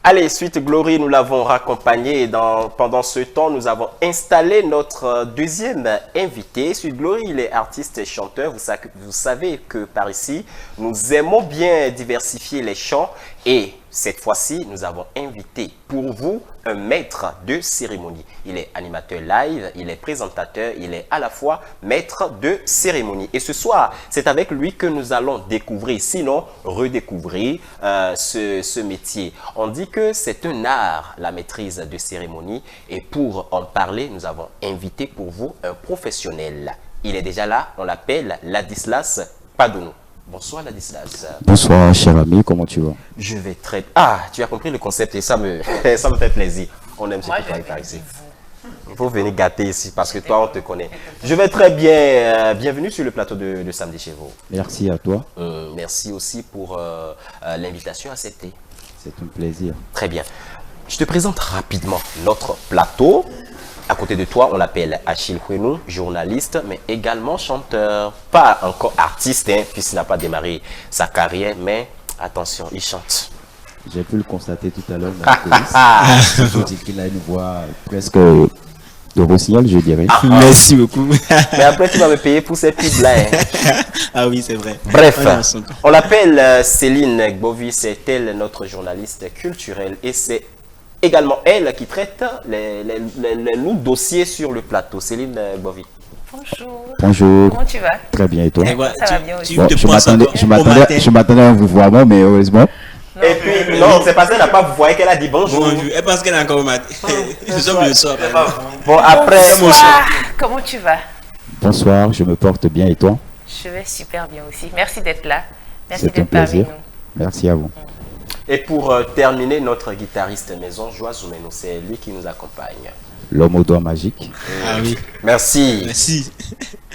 Allez, Suite Glory, nous l'avons raccompagné et pendant ce temps, nous avons installé notre deuxième invité. Suite Glory, il est artiste et chanteur. Vous savez que par ici, nous aimons bien diversifier les chants et cette fois-ci, nous avons invité pour vous un maître de cérémonie. Il est animateur live, il est présentateur, il est à la fois maître de cérémonie. Et ce soir, c'est avec lui que nous allons découvrir, sinon redécouvrir ce métier. On dit que c'est un art, la maîtrise de cérémonie. Et pour en parler, nous avons invité pour vous un professionnel. Il est déjà là, on l'appelle Ladislas Padounou. Bonsoir Ladislas. Bonsoir cher ami, comment tu vas? Je vais très bien. Ah, tu as compris le concept et ça me fait plaisir. On aime ce que tu fais par ici. Il faut venir gâter ici parce que toi on te connaît. Je vais très bien. Bienvenue sur le plateau de Samedi chez vous. Merci à toi. Merci aussi pour l'invitation acceptée. C'est un plaisir. Très bien. Je te présente rapidement notre plateau. À côté de toi, on l'appelle Achille Kwenou, journaliste, mais également chanteur. Pas encore artiste, hein, puisqu'il n'a pas démarré sa carrière, mais attention, il chante. J'ai pu le constater tout à l'heure dans la police. Je dis qu'il a une voix presque de rossignol, je dirais. Merci beaucoup. Mais après, tu vas me payer pour ces pubs-là. Hein. Ah oui, c'est vrai. Bref, on l'appelle Céline Gbovi, c'est elle notre journaliste culturelle et c'est également elle qui traite les lourds dossiers sur le plateau. Céline Gbovi. Bonjour. Bonjour. Comment tu vas? Très bien, et toi? Ça va bien aussi. Bon, je m'attendais à un vouvoiement, mais heureusement. Non, et puis, non, c'est parce qu'elle n'a pas vouvoyé qu'elle a dit bonjour. Bonjour. Elle pense qu'elle est encore au matin. Nous sommes le soir. Bon, après... Bonsoir. Comment tu vas? Bonsoir, je me porte bien, et toi? Je vais super bien aussi. Merci d'être là. Merci C'est un d'être parmi plaisir. nous. Merci à vous. Et pour terminer, notre guitariste maison, Joa Zoumeno, c'est lui qui nous accompagne. L'homme aux doigts magiques. Ah oui. Merci. Merci.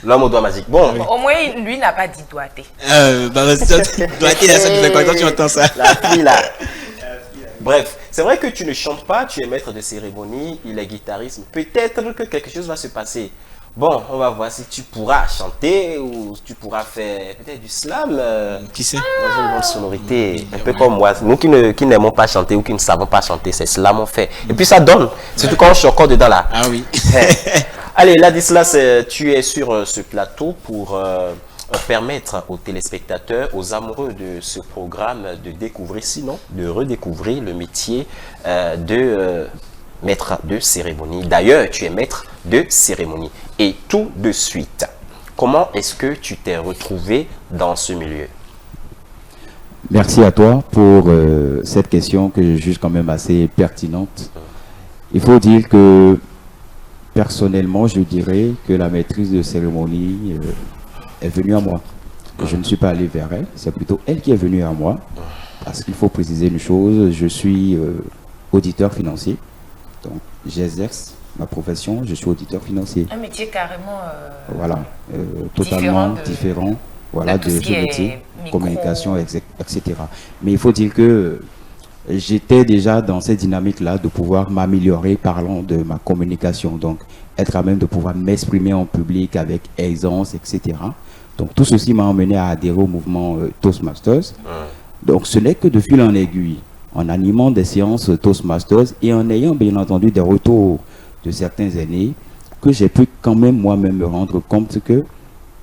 L'homme aux doigts magiques. Bon, Au moins, lui n'a pas dit doigté. Doigté, là, ça me fait quoi quand tu entends ça? la fille là. Bref, c'est vrai que tu ne chantes pas, tu es maître de cérémonie, il est guitariste. Peut-être que quelque chose va se passer. Bon, on va voir si tu pourras chanter ou tu pourras faire peut-être du slam Qui sait? dans une bonne sonorité. Un peu comme moi. Nous qui n'aimons pas chanter ou qui ne savons pas chanter, c'est slam on fait. Et puis ça donne. Surtout quand je suis encore dedans là. Ah oui. Allez, Ladislas, tu es sur ce plateau pour permettre aux téléspectateurs, aux amoureux de ce programme de découvrir, sinon de redécouvrir le métier de maître de cérémonie. D'ailleurs, tu es maître de cérémonie. Et tout de suite, comment est-ce que tu t'es retrouvé dans ce milieu? Merci à toi pour cette question que je juge quand même assez pertinente. Il faut dire que personnellement, je dirais que la maîtrise de cérémonie est venue à moi. Je ne suis pas allé vers elle, c'est plutôt elle qui est venue à moi. Parce qu'il faut préciser une chose, je suis auditeur financier. Donc j'exerce ma profession, je suis auditeur financier. Un métier carrément Voilà, totalement différent voilà, tout de ce ce qui est métier, micro. communication, etc. Mais il faut dire que j'étais déjà dans cette dynamique-là de pouvoir m'améliorer parlant de ma communication, donc être à même de pouvoir m'exprimer en public avec aisance, etc. Donc tout ceci m'a emmené à adhérer au mouvement Toastmasters. Donc ce n'est que de fil en aiguille, en animant des séances Toastmasters et en ayant bien entendu des retours de certains aînés, que j'ai pu quand même moi-même me rendre compte que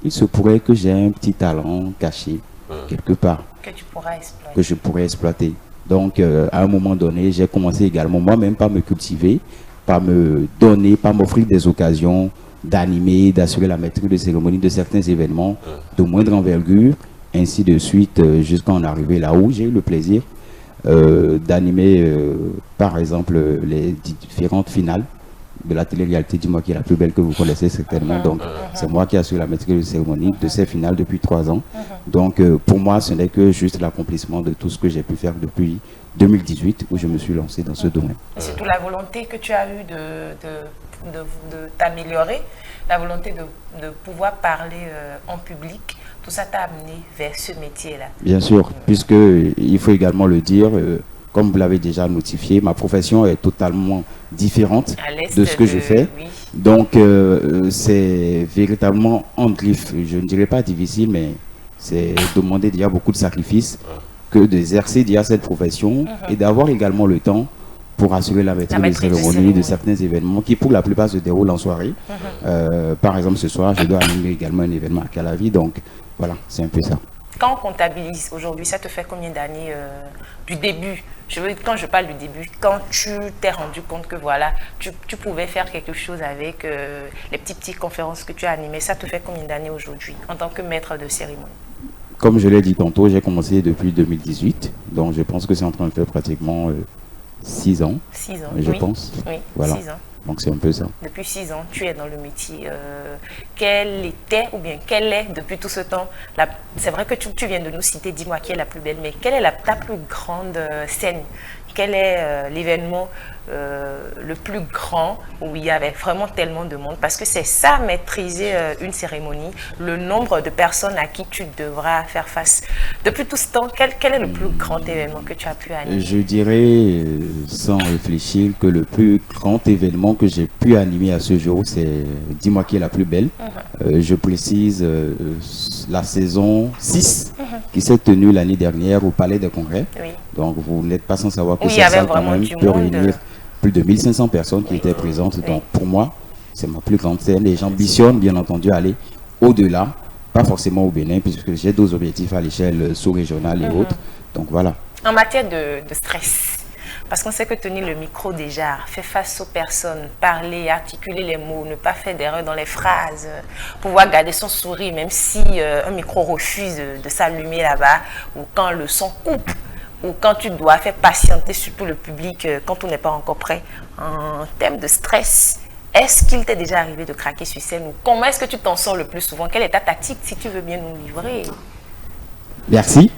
il se pourrait que j'ai un petit talent caché quelque part, que tu pourras exploiter. que je pourrais exploiter. Donc à un moment donné, j'ai commencé également moi-même par me cultiver, par me donner, par m'offrir des occasions d'animer, d'assurer la maîtrise de cérémonie de certains événements de moindre envergure, ainsi de suite, jusqu'à en arriver là où j'ai eu le plaisir d'animer par exemple les différentes finales de la télé-réalité Dis-moi qui est la plus belle que vous connaissez certainement. Donc c'est moi qui assure la maîtrise de cérémonie de ces finales depuis 3 ans. Donc pour moi ce n'est que juste l'accomplissement de tout ce que j'ai pu faire depuis 2018 où je me suis lancé dans ce domaine. Et surtout la volonté que tu as eue de t'améliorer, la volonté de pouvoir parler en public, tout ça t'a amené vers ce métier-là. Bien sûr, puisque il faut également le dire, comme vous l'avez déjà notifié, ma profession est totalement différente de ce que je fais. Oui. Donc c'est véritablement en griffe. Je ne dirais pas difficile, mais c'est demander déjà beaucoup de sacrifices que d'exercer déjà cette profession et d'avoir également le temps pour assurer la maîtrise des cérémonies, de certains événements qui pour la plupart se déroulent en soirée. Par exemple, ce soir, je dois animer également un événement à Calavi, donc voilà, c'est un peu ça. Quand on comptabilise aujourd'hui, ça te fait combien d'années du début? Quand je parle du début, quand tu t'es rendu compte que voilà, tu pouvais faire quelque chose avec les petites conférences que tu as animées, ça te fait combien d'années aujourd'hui en tant que maître de cérémonie? Comme je l'ai dit tantôt, j'ai commencé depuis 2018, donc je pense que c'est en train de faire pratiquement 6 ans. 6 ans, je pense. Oui, voilà. 6 ans. Donc c'est un peu ça. Depuis 6 ans, tu es dans le métier. Quelle était, ou bien quelle est, depuis tout ce temps, c'est vrai que tu viens de nous citer, dis-moi qui est la plus belle, mais quelle est ta plus grande scène? Quel est l'événement le plus grand où il y avait vraiment tellement de monde? Parce que c'est ça, maîtriser une cérémonie, le nombre de personnes à qui tu devras faire face. Depuis tout ce temps, quel est le plus grand événement que tu as pu animer? Je dirais, sans réfléchir, que le plus grand événement que j'ai pu animer à ce jour, c'est Dis-moi qui est la plus belle. Je précise la saison 6 qui s'est tenue l'année dernière au Palais des Congrès. Oui. Donc vous n'êtes pas sans savoir que cette salle quand même peut réunir plus de 1500 personnes qui étaient présentes. Donc pour moi, c'est ma plus grande scène et j'ambitionne bien entendu à aller au-delà, pas forcément au Bénin, puisque j'ai d'autres objectifs à l'échelle sous-régionale et autres. Donc voilà. En matière de stress, parce qu'on sait que tenir le micro déjà, faire face aux personnes, parler, articuler les mots, ne pas faire d'erreur dans les phrases, pouvoir garder son sourire même si un micro refuse de s'allumer là-bas, ou quand le son coupe, ou quand tu dois faire patienter surtout le public quand on n'est pas encore prêt. En termes de stress, est-ce qu'il t'est déjà arrivé de craquer sur scène, ou comment est-ce que tu t'en sors le plus souvent? Quelle est ta tactique, si tu veux bien nous livrer? Merci.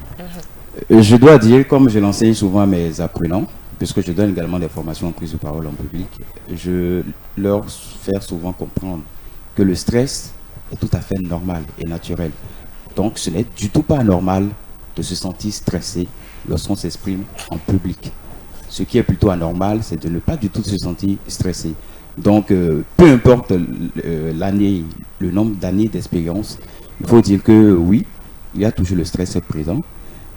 Je dois dire, comme je l'enseigne souvent à mes apprenants, puisque je donne également des formations en prise de parole en public, je leur fais souvent comprendre que le stress est tout à fait normal et naturel. Donc ce n'est du tout pas normal de se sentir stressé lorsqu'on s'exprime en public. Ce qui est plutôt anormal, c'est de ne pas du tout se sentir stressé. Donc peu importe l'année, le nombre d'années d'expérience, il faut dire que oui, il y a toujours le stress présent.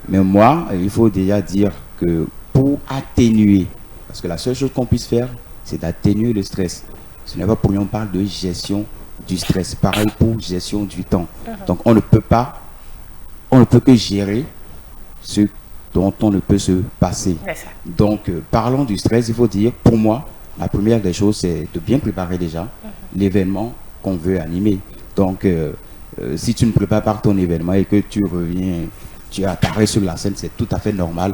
Mais moi, il faut déjà dire que pour atténuer, parce que la seule chose qu'on puisse faire, c'est d'atténuer le stress. Ce n'est pas pour rien qu'on parle de gestion du stress. Pareil pour gestion du temps. Donc on ne peut que gérer ce dont on ne peut se passer. Donc parlons du stress, il faut dire, pour moi, la première des choses, c'est de bien préparer déjà l'événement qu'on veut animer. Donc si tu ne prépares pas ton événement et que tu reviens, tu apparais sur la scène, c'est tout à fait normal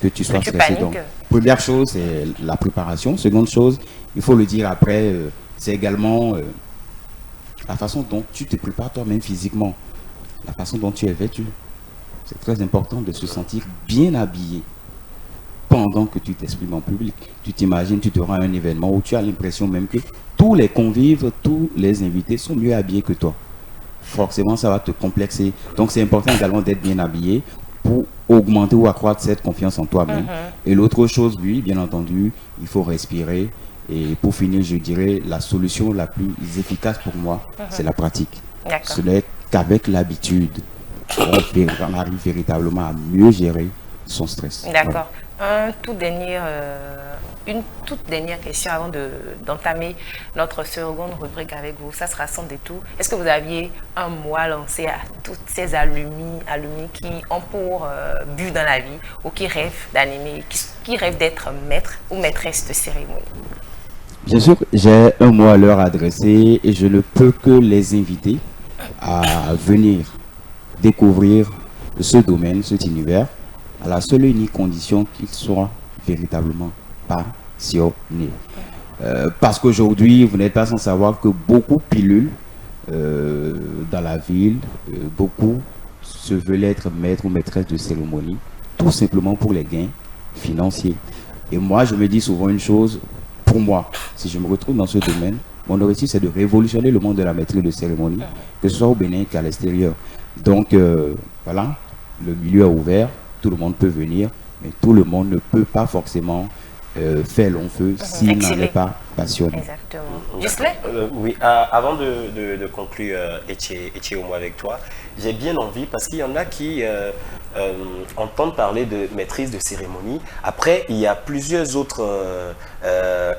que tu sois stressé. Donc, première chose, c'est la préparation. Seconde chose, il faut le dire après, c'est également la façon dont tu te prépares toi-même physiquement, la façon dont tu es vêtu. C'est très important de se sentir bien habillé pendant que tu t'exprimes en public. Tu t'imagines, tu te rends à un événement où tu as l'impression même que tous les convives, tous les invités sont mieux habillés que toi. Forcément, ça va te complexer. Donc, c'est important également d'être bien habillé pour augmenter ou accroître cette confiance en toi-même. Et l'autre chose, oui, bien entendu, il faut respirer. Et pour finir, je dirais, la solution la plus efficace pour moi, c'est la pratique. Ce n'est qu'avec l'habitude qu'on arrive véritablement à mieux gérer son stress. D'accord. Une toute dernière question avant d'entamer notre seconde rubrique avec vous. Ça sera sans détour. Est-ce que vous aviez un mot à lancer à toutes ces alumni qui ont pour but dans la vie ou qui rêvent d'animer, qui rêvent d'être maître ou maîtresse de cérémonie? Bien sûr, j'ai un mot à leur adresser et je ne peux que les inviter à venir découvrir ce domaine, cet univers, à la seule et unique condition qu'ils soient véritablement passionnés. Parce qu'aujourd'hui, vous n'êtes pas sans savoir que beaucoup pilulent dans la ville, beaucoup se veulent être maître ou maîtresse de cérémonie, tout simplement pour les gains financiers. Et moi, je me dis souvent une chose, pour moi, si je me retrouve dans ce domaine, mon objectif c'est de révolutionner le monde de la maîtrise de cérémonie, que ce soit au Bénin qu'à l'extérieur. Donc voilà, le milieu est ouvert, tout le monde peut venir, mais tout le monde ne peut pas forcément fait long feu s'il n'en Exceller. est pas passionné. Exactement. Gisley? Oui, avant de conclure, Etie au moins avec toi, j'ai bien envie, parce qu'il y en a qui entendent parler de maîtrise de cérémonie. Après, il y a plusieurs autres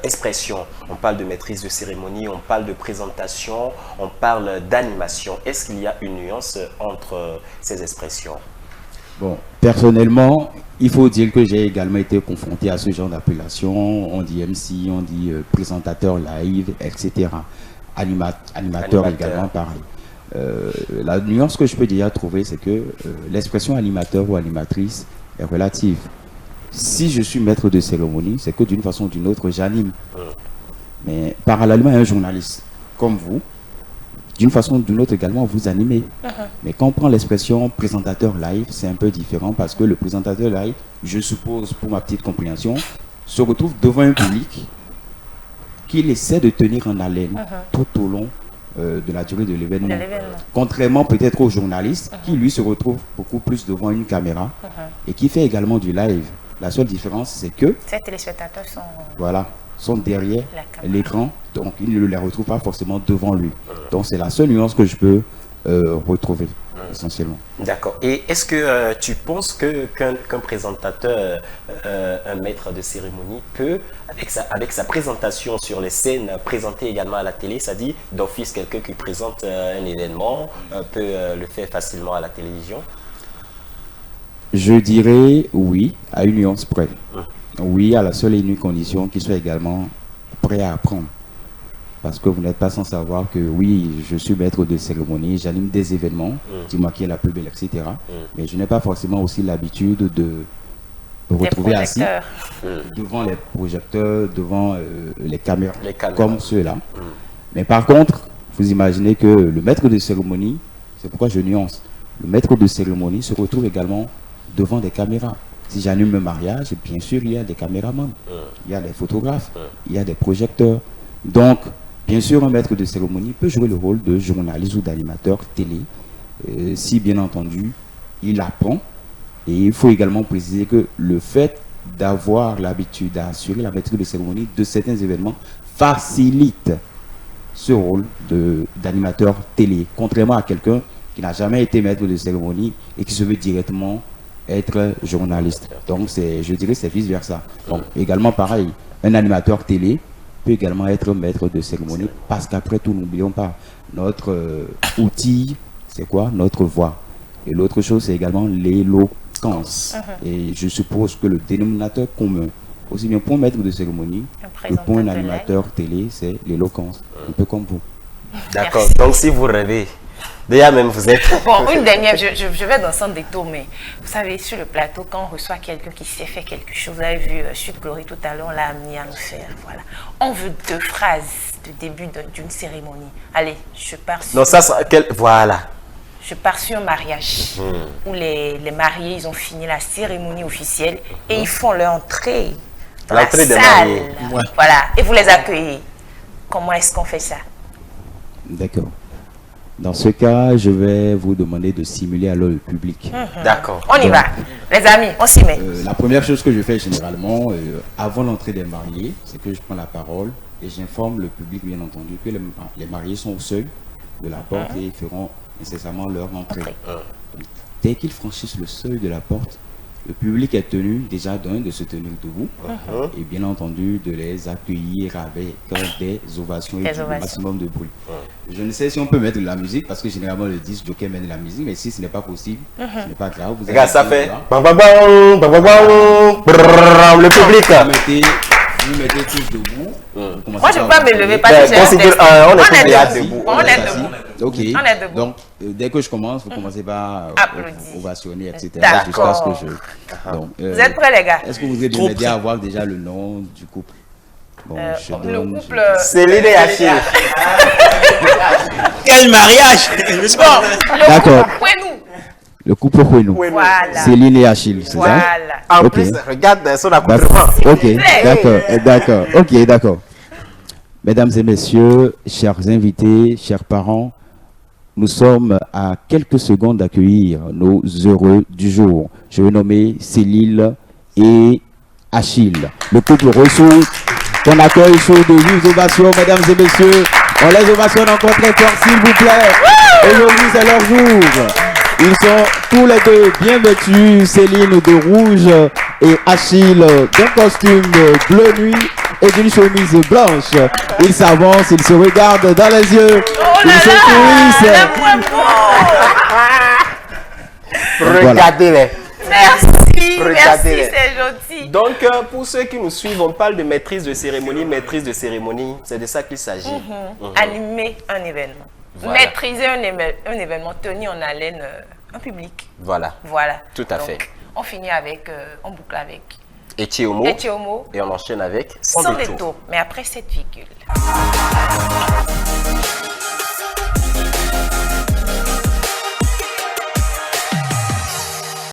expressions. On parle de maîtrise de cérémonie, on parle de présentation, on parle d'animation. Est-ce qu'il y a une nuance entre ces expressions? Bon, personnellement, il faut dire que j'ai également été confronté à ce genre d'appellation. On dit MC, on dit présentateur live, etc. Animateur également, pareil. La nuance que je peux déjà trouver, c'est que l'expression animateur ou animatrice est relative. Si je suis maître de cérémonie, c'est que d'une façon ou d'une autre, j'anime. Mais parallèlement à un journaliste comme vous, d'une façon ou d'une autre également, vous animez. Mais quand on prend l'expression présentateur live, c'est un peu différent parce que le présentateur live, je suppose, pour ma petite compréhension, se retrouve devant un public qu'il essaie de tenir en haleine tout au long de la durée de l'événement. Contrairement peut-être au journaliste qui, lui, se retrouve beaucoup plus devant une caméra et qui fait également du live. La seule différence, c'est que Ces téléspectateurs sont... voilà, sont derrière La caméra. l'écran, donc il ne les retrouve pas forcément devant lui. Donc c'est la seule nuance que je peux retrouver essentiellement. D'accord. Et est-ce que tu penses qu'un présentateur, un maître de cérémonie peut, avec sa présentation sur les scènes, présenter également à la télé, c'est-à-dire d'office quelqu'un qui présente un événement peut le faire facilement à la télévision? Je dirais oui, à une nuance près. Oui, à la seule et unique condition qu'il soit également prêt à apprendre. Parce que vous n'êtes pas sans savoir que oui, je suis maître de cérémonie, j'anime des événements, dis-moi qui est la plus belle, etc. Mais je n'ai pas forcément aussi l'habitude de me retrouver assis devant les projecteurs, devant les caméras, comme ceux-là. Mais par contre, vous imaginez que le maître de cérémonie, c'est pourquoi je nuance, le maître de cérémonie se retrouve également devant des caméras. Si j'anime un mariage, bien sûr, il y a des caméramans, il y a des photographes, il y a des projecteurs. Donc, bien sûr, un maître de cérémonie peut jouer le rôle de journaliste ou d'animateur télé, si bien entendu, il apprend. Et il faut également préciser que le fait d'avoir l'habitude d'assurer la maîtrise de cérémonie de certains événements facilite ce rôle d'animateur télé, contrairement à quelqu'un qui n'a jamais été maître de cérémonie et qui se veut directement être journaliste. Donc, je dirais c'est vice-versa. Donc, également pareil, un animateur télé peut également être maître de cérémonie parce qu'après tout, n'oublions pas, notre outil, c'est quoi? Notre voix. Et l'autre chose, c'est également l'éloquence. Et je suppose que le dénominateur commun, aussi bien pour un maître de cérémonie que pour un animateur télé, c'est l'éloquence. Un peu comme vous. D'accord. Donc, si vous rêvez, déjà même vous êtes... Bon, une dernière, je vais dans son détour, mais vous savez, sur le plateau, quand on reçoit quelqu'un qui sait faire quelque chose, vous avez vu Sud Glory tout à l'heure, on l'a amené à nous faire, voilà. On veut 2 phrases de début d'une cérémonie. Allez, je pars sur... Non, ça sera... Voilà. Je pars sur un mariage où les mariés, ils ont fini la cérémonie officielle et ils font leur entrée dans la L'entrée des salle. mariés. Ouais. Voilà, et vous les accueillez. Comment est-ce qu'on fait ça? D'accord. Dans ce cas, je vais vous demander de simuler alors le public. D'accord. On y va. Les amis, on s'y met. La première chose que je fais généralement, avant l'entrée des mariés, c'est que je prends la parole et j'informe le public, bien entendu, que les mariés sont au seuil de la porte et ils feront nécessairement leur entrée. Donc, dès qu'ils franchissent le seuil de la porte, le public est tenu déjà de se tenir debout et bien entendu de les accueillir avec des ovations et du maximum de bruit. Je ne sais si on peut mettre de la musique parce que généralement le disque jockey met de la musique, mais si ce n'est pas possible, ce n'est pas grave. Vous Regarde, ça fait... là. Bam, bam, bam, bam, bam, bam, brrrr, le public. Vous mettez tous debout. Moi, je ne peux pas me lever parce que j'ai un Considère- test. on est tous déjà debout. debout. On est assis. debout. Ok. On est debout. Donc, dès que je commence, vous commencez par Applaudir. ovationner, etc. D'accord. Jusqu'à ce que je... Donc, Vous êtes prêts, les gars? est-ce que vous voudrez bien Trop m'aider prêt. à avoir déjà le nom du couple? Bon, je Le donne... couple... Céline et Achille. Quel mariage! Je sais pas. D'accord. Fouez-nous. Le couple Kouenou. Voilà. Céline et Achille, c'est ça? Voilà. En Ok. plus, regarde son D'accord. accoutrement. Ok, d'accord, d'accord, ok, d'accord. Mesdames et messieurs, chers invités, chers parents, nous sommes à quelques secondes d'accueillir nos heureux du jour. Je vais nommer Céline et Achille. Le couple reçoit qu'on accueille sous de vives ovations, mesdames et messieurs. On les ovationne encore très fort, s'il vous plaît. Aujourd'hui, c'est leur jour. Ils sont tous les deux bien vêtus, Céline de rouge et Achille d'un costume bleu nuit et d'une chemise blanche. Ils s'avancent, ils se regardent dans les yeux, ils se sourient. Regardez-les. Merci, Regardez-les. c'est gentil. Donc, pour ceux qui nous suivent, on parle de maîtrise de cérémonie. C'est de ça qu'il s'agit. Animer un événement. Voilà. Maîtriser un événement, tenir en haleine un public. Voilà. Voilà. Tout à fait. On finit avec, on boucle avec Etieomo. Etieomo. Et on enchaîne avec Sans détour. Mais après cette virgule.